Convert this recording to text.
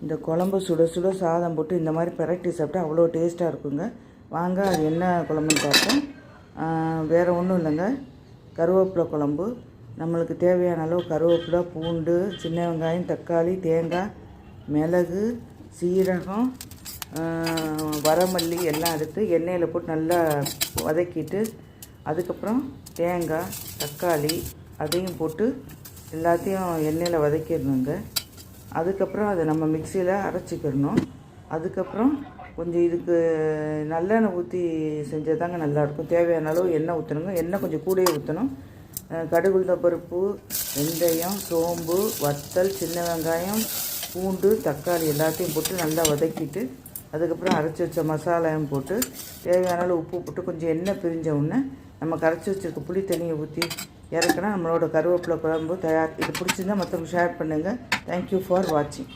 இந்த குழம்பு சுட சுட சாதம் போட்டு இந்த மாதிரி பிரட்டி சாப்பிட்டா அவ்வளோ டேஸ்ட்டாக இருக்குங்க. வாங்க அது என்ன குழம்புன்னு பார்ப்போம். வேறு ஒன்றும் இல்லைங்க, கருவேப்பிலை குழம்பு. நம்மளுக்கு தேவையான அளவு கருவேப்பிலை, பூண்டு, சின்ன வெங்காயம், தக்காளி, தேங்காய், மிளகு, சீரகம், வரமல்லி எல்லாம் எடுத்து எண்ணெயில் போட்டு நல்லா வதக்கிட்டு, அதுக்கப்புறம் தேங்காய், தக்காளி அதையும் போட்டு எல்லாத்தையும் எண்ணெயில் வதக்கிடணுங்க. அதுக்கப்புறம் அதை நம்ம மிக்சியில் அரைச்சிக்கிடணும். அதுக்கப்புறம் கொஞ்சம் இதுக்கு நல்லெண்ணெய் ஊற்றி செஞ்சது தாங்க நல்லாயிருக்கும். தேவையான அளவு எண்ணெய் ஊற்றணுங்க. எண்ணெய் கொஞ்சம் கூடயே ஊற்றணும். கடுகு, உளுந்தம் பருப்பு, வெந்தயம், சோம்பு, வத்தல், சின்ன வெங்காயம், பூண்டு, தக்காளி எல்லாத்தையும் போட்டு நல்லா வதக்கிட்டு, அதுக்கப்புறம் அரைச்சி வச்ச மசாலாவும் போட்டு தேவையான அளவு உப்பு போட்டு கொஞ்சம் எண்ணெய் பிரிஞ்ச உடனே நம்ம கரைச்சி வச்சுருக்க புளி தண்ணியை ஊற்றி இறக்குனா நம்மளோட கருவேப்பிலை குழம்பு தயார். இது பிடிச்சிருந்தால் மற்றவங்க ஷேர் பண்ணுங்கள். தேங்க்யூ ஃபார் வாட்சிங்.